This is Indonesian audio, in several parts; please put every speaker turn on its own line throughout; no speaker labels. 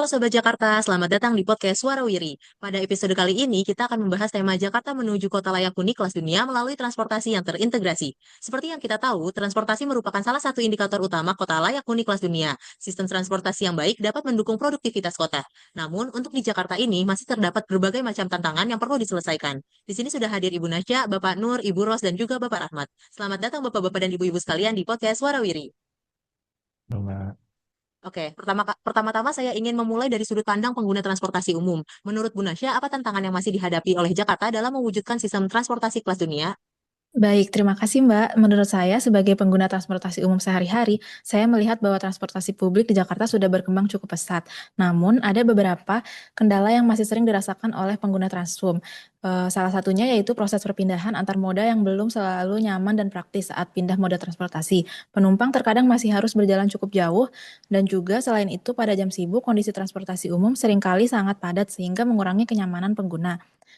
Halo Sobat Jakarta, selamat datang di podcast Suara Wiri. Pada episode kali ini, kita akan membahas tema Jakarta menuju kota layak huni kelas dunia melalui transportasi yang terintegrasi. Seperti yang kita tahu, transportasi merupakan salah satu indikator utama kota layak huni kelas dunia. Sistem transportasi yang baik dapat mendukung produktivitas kota. Namun, untuk di Jakarta ini masih terdapat berbagai macam tantangan yang perlu diselesaikan. Di sini sudah hadir Ibu Nasya, Bapak Nur, Ibu Ros, dan juga Bapak Rahmat. Selamat datang Bapak-Bapak dan Ibu-Ibu sekalian di podcast Suara Wiri.
Mbak.
Oke, pertama-tama saya ingin memulai dari sudut pandang pengguna transportasi umum. Menurut Bu Nasya, apa tantangan yang masih dihadapi oleh Jakarta dalam mewujudkan sistem transportasi kelas dunia?
Baik, terima kasih Mbak. Menurut saya, sebagai pengguna transportasi umum sehari-hari, saya melihat bahwa transportasi publik di Jakarta sudah berkembang cukup pesat. Namun, ada beberapa kendala yang masih sering dirasakan oleh pengguna Transum. Salah satunya yaitu proses perpindahan antar moda yang belum selalu nyaman dan praktis saat pindah moda transportasi. Penumpang terkadang masih harus berjalan cukup jauh, dan juga selain itu pada jam sibuk, kondisi transportasi umum seringkali sangat padat sehingga mengurangi kenyamanan pengguna.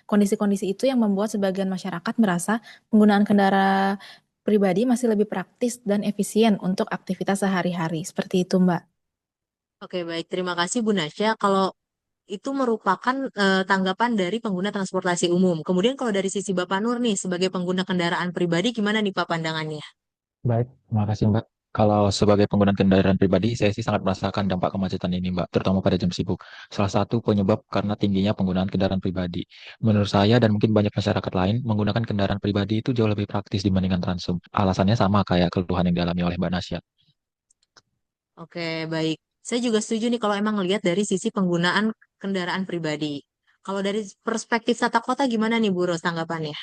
Kondisi-kondisi itu yang membuat sebagian masyarakat merasa penggunaan kendaraan pribadi masih lebih praktis dan efisien untuk aktivitas sehari-hari. Seperti itu, Mbak.
Oke, baik. Terima kasih Bu Nasya. Kalau itu merupakan tanggapan dari pengguna transportasi umum. Kemudian kalau dari sisi Bapak Nur nih, sebagai pengguna kendaraan pribadi, gimana nih Pak pandangannya?
Baik, terima kasih Mbak. Kalau sebagai pengguna kendaraan pribadi, saya sih sangat merasakan dampak kemacetan ini Mbak, terutama pada jam sibuk. Salah satu penyebab karena tingginya penggunaan kendaraan pribadi. Menurut saya dan mungkin banyak masyarakat lain, menggunakan kendaraan pribadi itu jauh lebih praktis dibandingkan Transum. Alasannya sama kayak keluhan yang dialami oleh Mbak Nasya.
Oke, baik. Saya juga setuju nih kalau emang lihat dari sisi penggunaan kendaraan pribadi. Kalau dari perspektif tata kota gimana nih Bu Ros tanggapannya?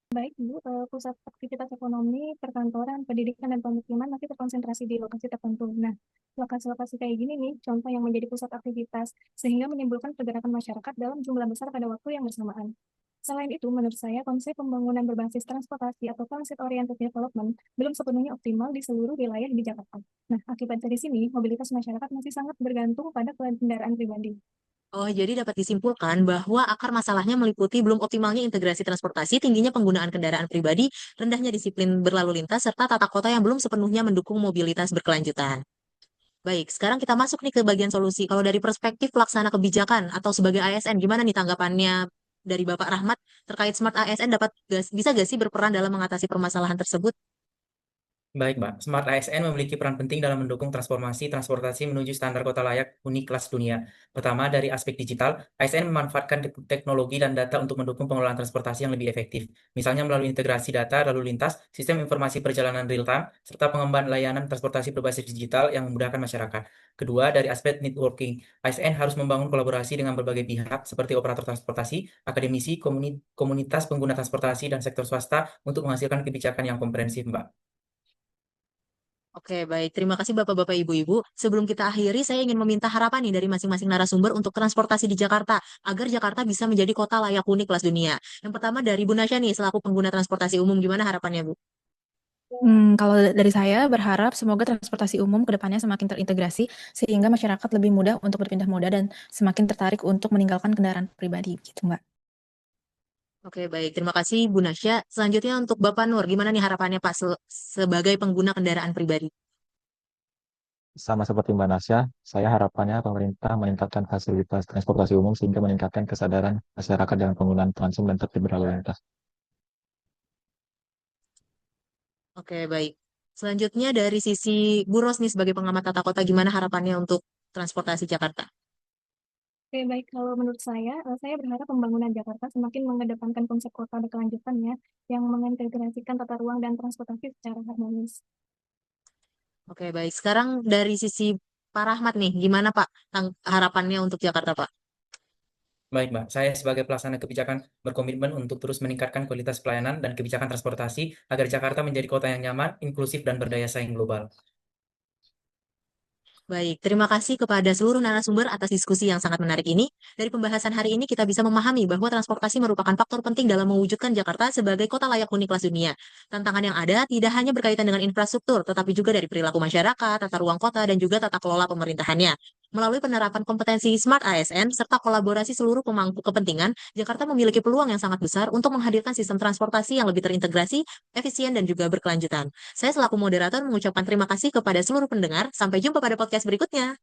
Baik, Bu, pusat aktivitas ekonomi, perkantoran, pendidikan, dan pemukiman masih terkonsentrasi di lokasi tertentu. Nah, lokasi-lokasi kayak gini nih, contoh yang menjadi pusat aktivitas, sehingga menimbulkan pergerakan masyarakat dalam jumlah besar pada waktu yang bersamaan. Selain itu, menurut saya, konsep pembangunan berbasis transportasi atau transit-oriented development belum sepenuhnya optimal di seluruh wilayah di Jakarta. Nah, akibat dari sini, mobilitas masyarakat masih sangat bergantung pada kendaraan pribadi.
Oh, jadi dapat disimpulkan bahwa akar masalahnya meliputi belum optimalnya integrasi transportasi, tingginya penggunaan kendaraan pribadi, rendahnya disiplin berlalu lintas, serta tata kota yang belum sepenuhnya mendukung mobilitas berkelanjutan. Baik, sekarang kita masuk nih ke bagian solusi. Kalau dari perspektif pelaksana kebijakan atau sebagai ASN, gimana nih tanggapannya dari Bapak Rahmat terkait Smart ASN bisa gak sih berperan dalam mengatasi permasalahan tersebut?
Baik, Mbak. Smart ASN memiliki peran penting dalam mendukung transformasi transportasi menuju standar kota layak huni kelas dunia. Pertama, dari aspek digital, ASN memanfaatkan teknologi dan data untuk mendukung pengelolaan transportasi yang lebih efektif. Misalnya melalui integrasi data lalu lintas, sistem informasi perjalanan real-time, serta pengembangan layanan transportasi berbasis digital yang memudahkan masyarakat. Kedua, dari aspek networking, ASN harus membangun kolaborasi dengan berbagai pihak seperti operator transportasi, akademisi, komunitas pengguna transportasi, dan sektor swasta untuk menghasilkan kebijakan yang komprehensif, Mbak.
Oke, baik. Terima kasih Bapak-Bapak, Ibu-Ibu. Sebelum kita akhiri, saya ingin meminta harapan nih dari masing-masing narasumber untuk transportasi di Jakarta, agar Jakarta bisa menjadi kota layak huni kelas dunia. Yang pertama dari Bu Nasya nih, selaku pengguna transportasi umum, gimana harapannya, Bu?
Kalau dari saya berharap semoga transportasi umum ke depannya semakin terintegrasi sehingga masyarakat lebih mudah untuk berpindah moda dan semakin tertarik untuk meninggalkan kendaraan pribadi gitu, Mbak.
Oke, baik. Terima kasih, Bu Nasya. Selanjutnya untuk Bapak Nur, gimana nih harapannya Pak sebagai pengguna kendaraan pribadi?
Sama seperti Mbak Nasya, saya harapannya pemerintah meningkatkan fasilitas transportasi umum sehingga meningkatkan kesadaran masyarakat dalam penggunaan Transum dan tertib berlalu lintas.
Oke, baik. Selanjutnya dari sisi Bu Ros nih sebagai pengamat tata kota, gimana harapannya untuk transportasi Jakarta?
Oke, baik. Kalau menurut saya berharap pembangunan Jakarta semakin mengedepankan konsep kota berkelanjutan ya, yang mengintegrasikan tata ruang dan transportasi secara harmonis.
Oke, baik. Sekarang dari sisi Pak Rahmat nih, gimana Pak harapannya untuk Jakarta, Pak?
Baik, Mbak. Saya sebagai pelaksana kebijakan berkomitmen untuk terus meningkatkan kualitas pelayanan dan kebijakan transportasi agar Jakarta menjadi kota yang nyaman, inklusif, dan berdaya saing global.
Baik, terima kasih kepada seluruh narasumber atas diskusi yang sangat menarik ini. Dari pembahasan hari ini kita bisa memahami bahwa transportasi merupakan faktor penting dalam mewujudkan Jakarta sebagai kota layak huni kelas dunia. Tantangan yang ada tidak hanya berkaitan dengan infrastruktur, tetapi juga dari perilaku masyarakat, tata ruang kota, dan juga tata kelola pemerintahannya. Melalui penerapan kompetensi Smart ASN serta kolaborasi seluruh pemangku kepentingan, Jakarta memiliki peluang yang sangat besar untuk menghadirkan sistem transportasi yang lebih terintegrasi, efisien, dan juga berkelanjutan. Saya selaku moderator mengucapkan terima kasih kepada seluruh pendengar. Sampai jumpa pada podcast berikutnya.